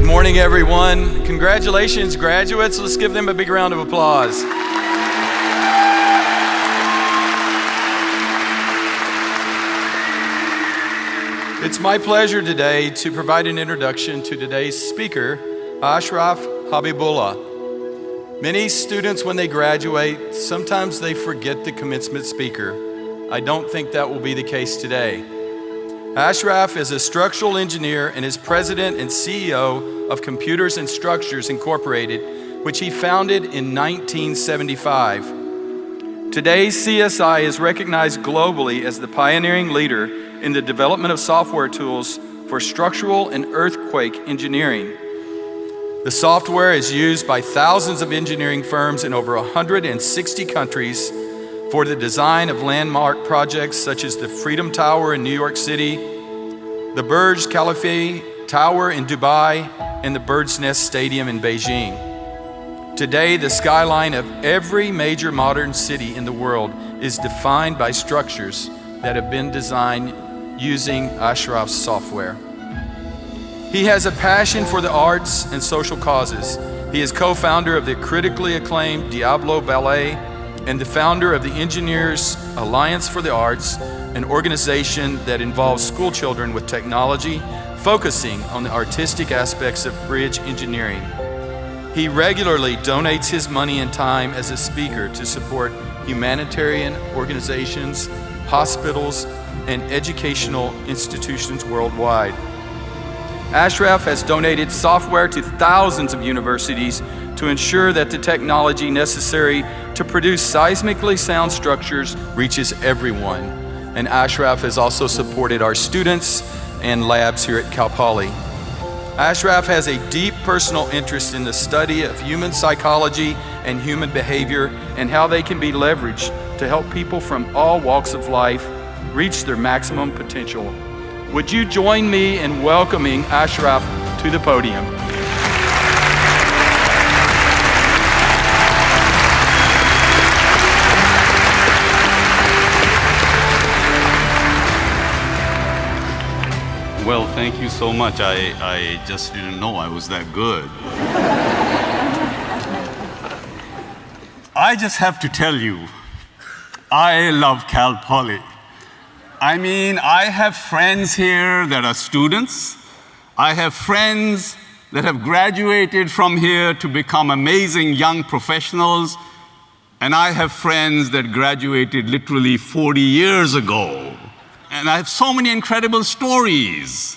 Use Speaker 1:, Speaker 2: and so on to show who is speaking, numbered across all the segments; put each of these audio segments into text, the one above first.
Speaker 1: morning, everyone. Congratulations, graduates. Let's give them a big round of applause. It's my pleasure today to provide an introduction to today's speaker, Ashraf Habibullah. Many students, when they graduate, sometimes they forget the commencement speaker. I don't think that will be the case today. Ashraf is a structural engineer and is president and CEO of Computers and Structures Incorporated, which he founded in 1975. Today, CSI is recognized globally as the pioneering leader in the development of software tools for structural and earthquake engineering. The software is used by thousands of engineering firms in over 160 countries for the design of landmark projects such as the Freedom Tower in New York City, the Burj Khalifa Tower in Dubai, and the Bird's Nest Stadium in Beijing. Today, the skyline of every major modern city in the world is defined by structures that have been designed using Ashraf's software. He has a passion for the arts and social causes. He is co-founder of the critically acclaimed Diablo Ballet and the founder of the Engineers Alliance for the Arts, an organization that involves school children with technology, focusing on the artistic aspects of bridge engineering. He regularly donates his money and time as a speaker to support humanitarian organizations, hospitals, and educational institutions worldwide. Ashraf has donated software to thousands of universities to ensure that the technology necessary to produce seismically sound structures reaches everyone. And Ashraf has also supported our students and labs here at Cal Poly. Ashraf has a deep personal interest in the study of human psychology and human behavior and how they can be leveraged to help people from all walks of life reach their maximum potential. Would you join me in welcoming Ashraf to the podium?
Speaker 2: Well, thank you so much. I just didn't know I was that good. I just have to tell you, I love Cal Poly. I mean, I have friends here that are students. I have friends that have graduated from here to become amazing young professionals. And I have friends that graduated literally 40 years ago. And I have so many incredible stories.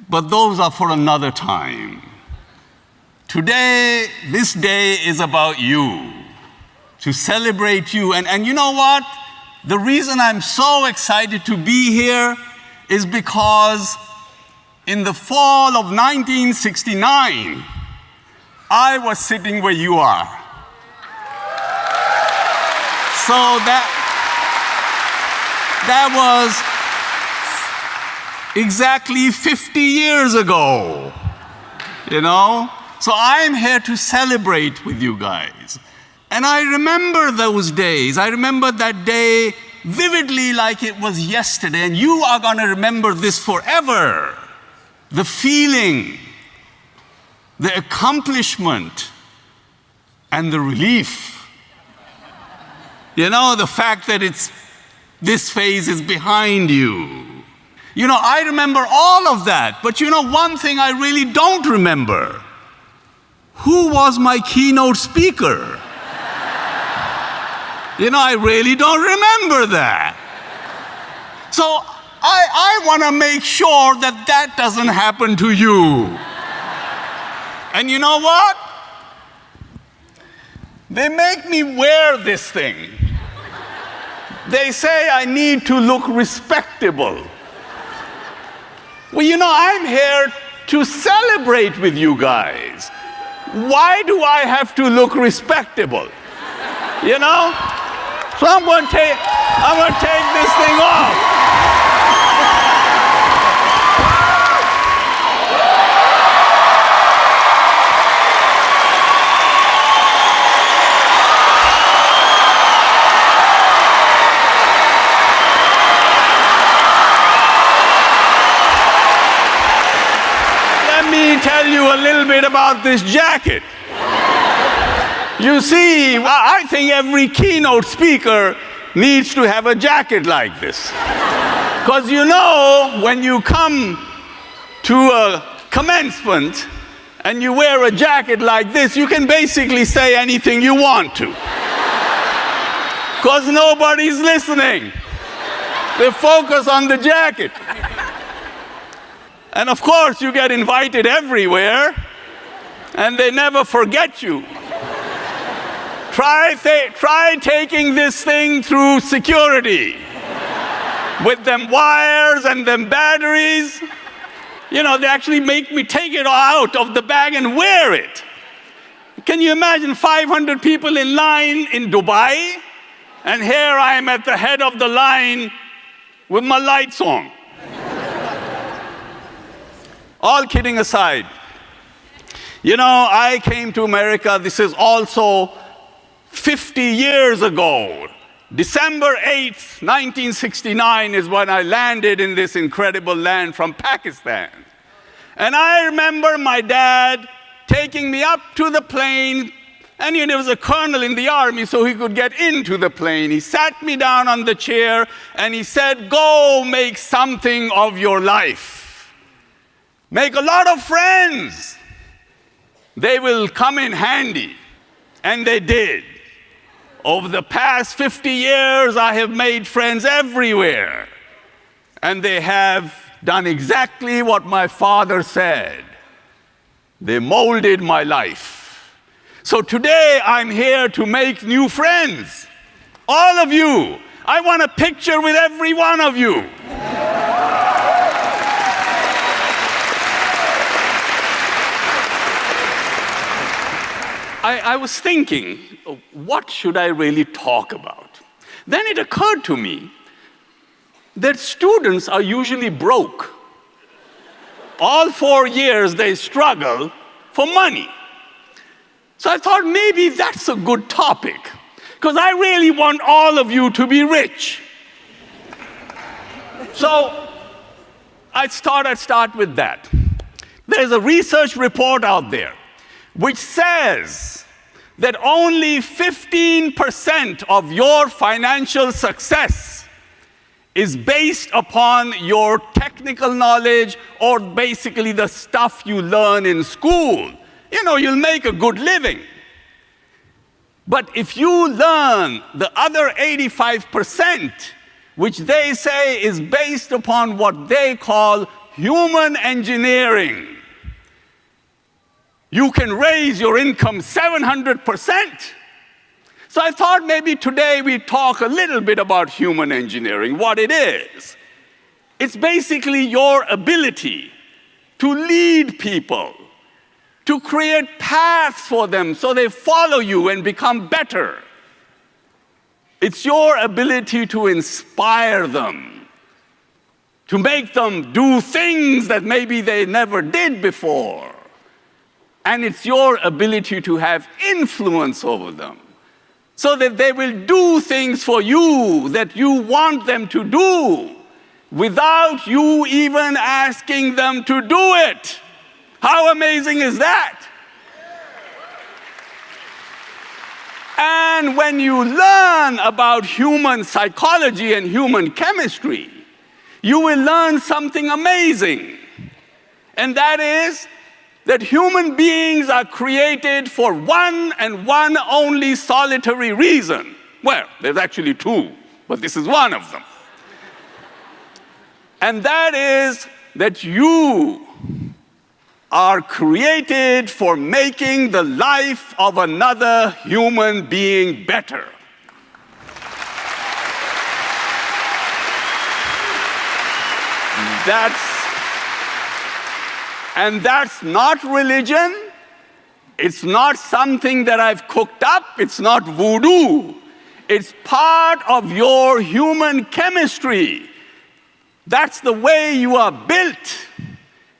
Speaker 2: But those are for another time. Today, this day is about you, to celebrate you. And you know what? The reason I'm so excited to be here is because in the fall of 1969, I was sitting where you are. So that was exactly 50 years ago, you know? So I'm here to celebrate with you guys. And I remember those days. I remember that day vividly like it was yesterday, and you are going to remember this forever. The feeling, the accomplishment, and the relief. You know, the fact that this phase is behind you. You know, I remember all of that, but you know one thing I really don't remember. Who was my keynote speaker? You know, I really don't remember that. So I want to make sure that that doesn't happen to you. And you know what? They make me wear this thing. They say I need to look respectable. Well, you know, I'm here to celebrate with you guys. Why do I have to look respectable? You know? So I'm going to take this thing off. tell you a little bit about this jacket. You see, I think every keynote speaker needs to have a jacket like this. Because you know, when you come to a commencement and you wear a jacket like this, you can basically say anything you want to. Because nobody's listening. They focus on the jacket. And of course, you get invited everywhere, and they never forget you. Try taking this thing through security with them wires and them batteries. You know, they actually make me take it out of the bag and wear it. Can you imagine 500 people in line in Dubai? And here I am at the head of the line with my lights on. All kidding aside, you know, I came to America, this is also 50 years ago. December 8th, 1969 is when I landed in this incredible land from Pakistan. And I remember my dad taking me up to the plane, and there was a colonel in the army, so he could get into the plane. He sat me down on the chair, and he said, "Go make something of your life. Make a lot of friends. They will come in handy." And they did. Over the past 50 years, I have made friends everywhere. And they have done exactly what my father said. They molded my life. So today, I'm here to make new friends. All of you. I want a picture with every one of you. I was thinking, what should I really talk about? Then it occurred to me that students are usually broke. All 4 years they struggle for money. So I thought maybe that's a good topic, because I really want all of you to be rich. So I thought I'd start with that. There's a research report out there which says that only 15% of your financial success is based upon your technical knowledge or basically the stuff you learn in school. You know, you'll make a good living. But if you learn the other 85%, which they say is based upon what they call human engineering, you can raise your income 700%. So I thought maybe today we'd talk a little bit about human engineering, what it is. It's basically your ability to lead people, to create paths for them so they follow you and become better. It's your ability to inspire them, to make them do things that maybe they never did before. And it's your ability to have influence over them so that they will do things for you that you want them to do without you even asking them to do it. How amazing is that? And when you learn about human psychology and human chemistry, you will learn something amazing. And that is that human beings are created for one and one only solitary reason. Well, there's actually two, but this is one of them. And that is that you are created for making the life of another human being better. That's not religion. It's not something that I've cooked up. It's not voodoo. It's part of your human chemistry. That's the way you are built.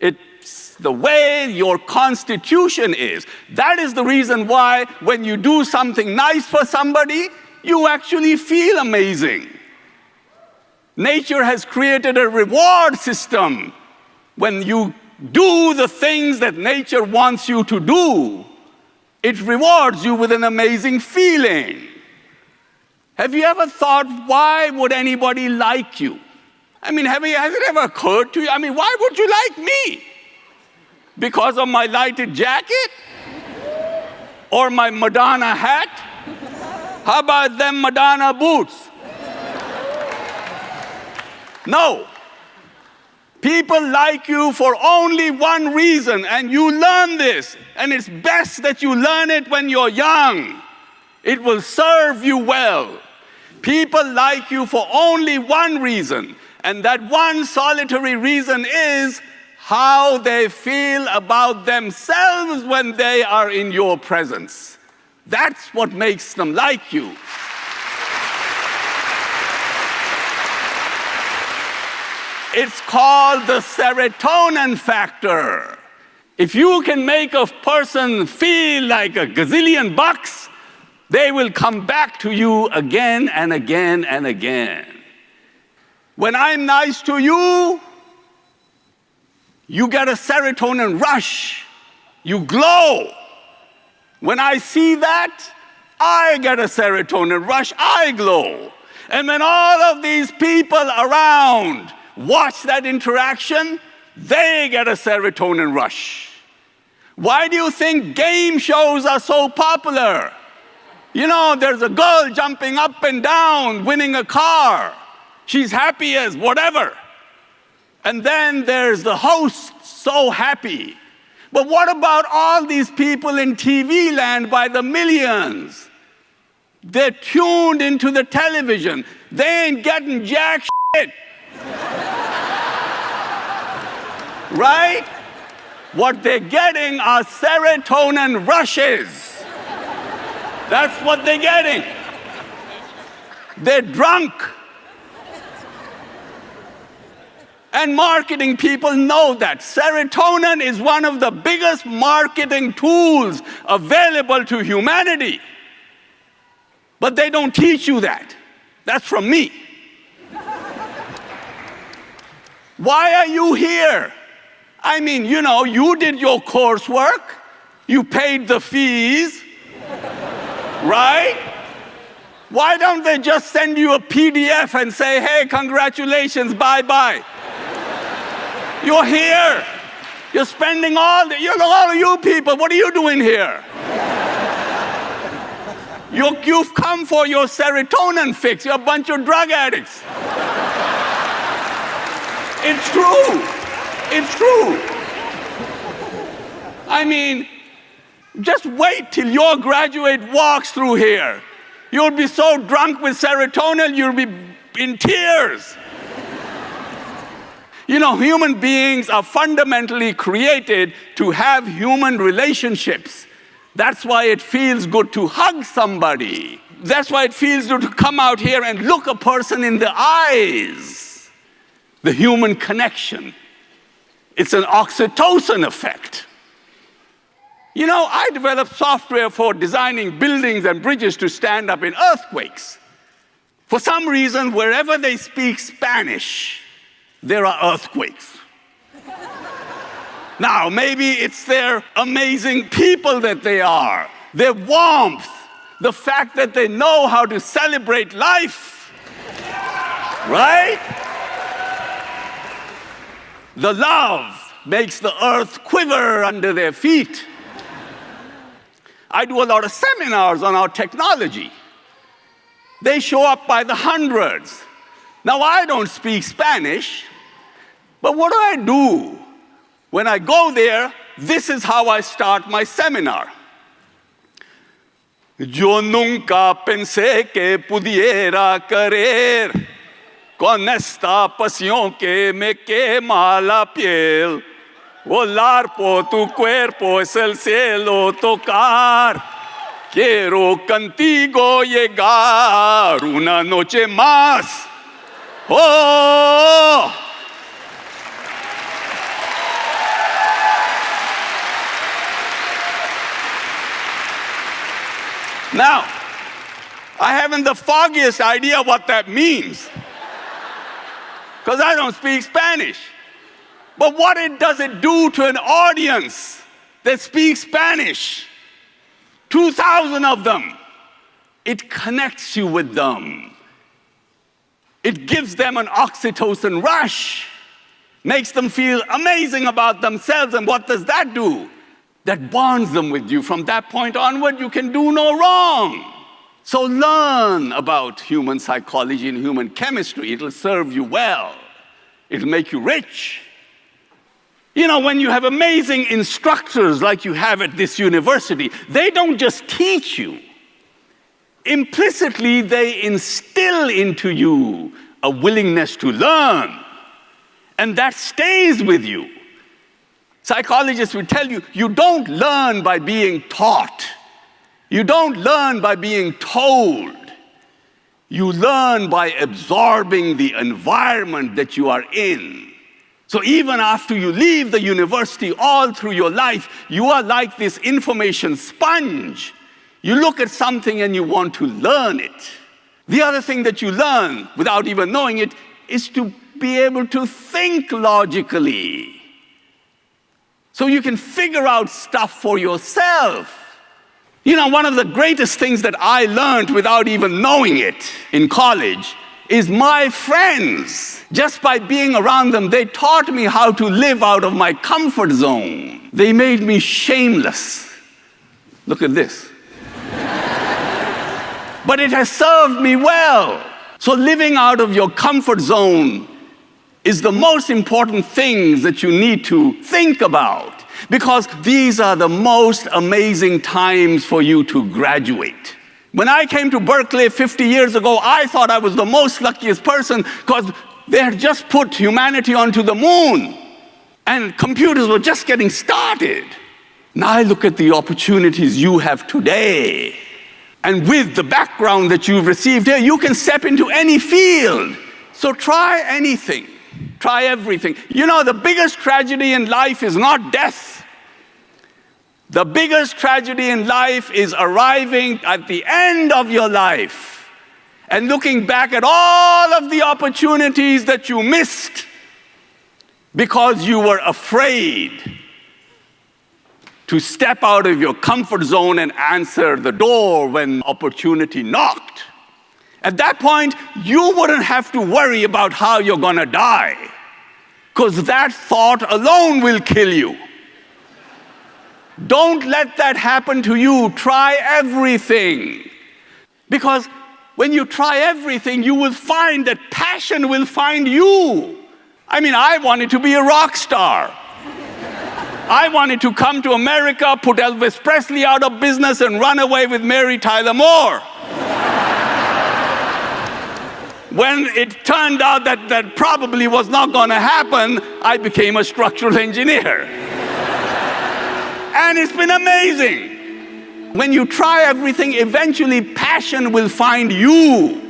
Speaker 2: It's the way your constitution is. That is the reason why when you do something nice for somebody, you actually feel amazing. Nature has created a reward system when you do the things that nature wants you to do, it rewards you with an amazing feeling. Have you ever thought, why would anybody like you? I mean, has it ever occurred to you? I mean, why would you like me? Because of my lighted jacket? Or my Madonna hat? How about them Madonna boots? No. People like you for only one reason, and you learn this, and it's best that you learn it when you're young. It will serve you well. People like you for only one reason, and that one solitary reason is how they feel about themselves when they are in your presence. That's what makes them like you. It's called the serotonin factor. If you can make a person feel like a gazillion bucks, they will come back to you again and again and again. When I'm nice to you, you get a serotonin rush. You glow. When I see that, I get a serotonin rush. I glow. And when all of these people around watch that interaction, they get a serotonin rush. Why do you think game shows are so popular? You know, there's a girl jumping up and down, winning a car. She's happy as whatever. And then there's the host, so happy. But what about all these people in TV land by the millions? They're tuned into the television. They ain't getting jack shit. Right? What they're getting are serotonin rushes. That's what they're getting. They're drunk. And marketing people know that. Serotonin is one of the biggest marketing tools available to humanity. But they don't teach you that. That's from me. Why are you here? I mean, you know, you did your coursework. You paid the fees. Right? Why don't they just send you a PDF and say, hey, congratulations, bye-bye. You're here. You're spending all of you people, what are you doing here? You've come for your serotonin fix. You're a bunch of drug addicts. It's true. It's true. I mean, just wait till your graduate walks through here. You'll be so drunk with serotonin, you'll be in tears. You know, human beings are fundamentally created to have human relationships. That's why it feels good to hug somebody. That's why it feels good to come out here and look a person in the eyes. The human connection. It's an oxytocin effect. You know, I developed software for designing buildings and bridges to stand up in earthquakes. For some reason, wherever they speak Spanish, there are earthquakes. Now, maybe it's their amazing people that they are, their warmth, the fact that they know how to celebrate life, right? The love makes the earth quiver under their feet. I do a lot of seminars on our technology. They show up by the hundreds. Now, I don't speak Spanish, but what do? When I go there, this is how I start my seminar. Yo nunca pensé que pudiera querer con esta pasión que me quema la piel. Volar por tu cuerpo es el cielo tocar. Quiero contigo llegar una noche más. Oh! Now, I haven't the foggiest idea what that means, because I don't speak Spanish. But what does it do to an audience that speaks Spanish? 2,000 of them. It connects you with them. It gives them an oxytocin rush, makes them feel amazing about themselves. And what does that do? That bonds them with you. From that point onward, you can do no wrong. So learn about human psychology and human chemistry. It'll serve you well. It'll make you rich. You know, when you have amazing instructors like you have at this university, they don't just teach you. Implicitly, they instill into you a willingness to learn. And that stays with you. Psychologists will tell you, you don't learn by being taught. You don't learn by being told. You learn by absorbing the environment that you are in. So even after you leave the university, all through your life, you are like this information sponge. You look at something and you want to learn it. The other thing that you learn, without even knowing it, is to be able to think logically. So you can figure out stuff for yourself. You know, one of the greatest things that I learned without even knowing it in college is my friends. Just by being around them, they taught me how to live out of my comfort zone. They made me shameless. Look at this. But it has served me well. So living out of your comfort zone is the most important things that you need to think about, because these are the most amazing times for you to graduate. When I came to Berkeley 50 years ago, I thought I was the most luckiest person because they had just put humanity onto the moon and computers were just getting started. Now I look at the opportunities you have today. And with the background that you've received here, you can step into any field. So try anything. Try everything. You know, the biggest tragedy in life is not death. The biggest tragedy in life is arriving at the end of your life and looking back at all of the opportunities that you missed because you were afraid to step out of your comfort zone and answer the door when opportunity knocked. At that point, you wouldn't have to worry about how you're going to die, because that thought alone will kill you. Don't let that happen to you. Try everything. Because when you try everything, you will find that passion will find you. I mean, I wanted to be a rock star. I wanted to come to America, put Elvis Presley out of business, and run away with Mary Tyler Moore. When it turned out that that probably was not going to happen, I became a structural engineer. And it's been amazing. When you try everything, eventually passion will find you.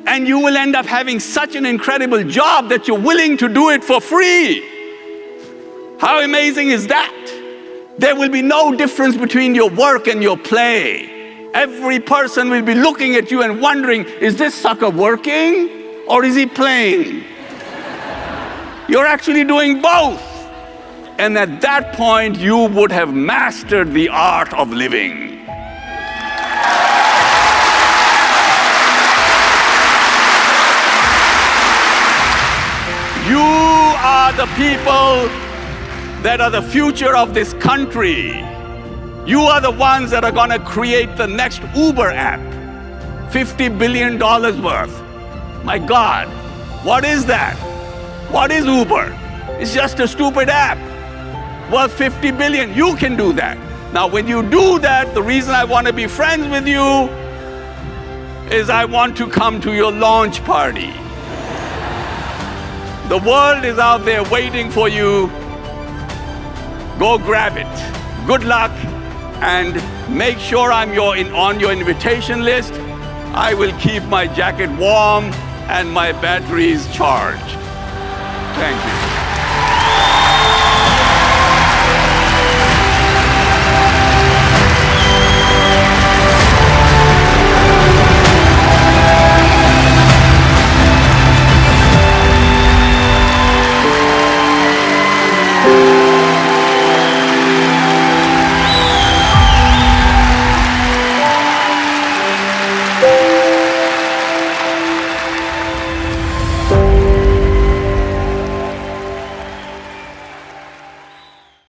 Speaker 2: And you will end up having such an incredible job that you're willing to do it for free. How amazing is that? There will be no difference between your work and your play. Every person will be looking at you and wondering, is this sucker working or is he playing? You're actually doing both. And at that point, you would have mastered the art of living. You are the people that are the future of this country. You are the ones that are going to create the next Uber app, $50 billion worth. My God, what is that? What is Uber? It's just a stupid app worth 50 billion. You can do that. Now, when you do that, the reason I want to be friends with you is I want to come to your launch party. The world is out there waiting for you. Go grab it. Good luck, and make sure I'm on your invitation list. I will keep my jacket warm and my batteries charged. Thank you.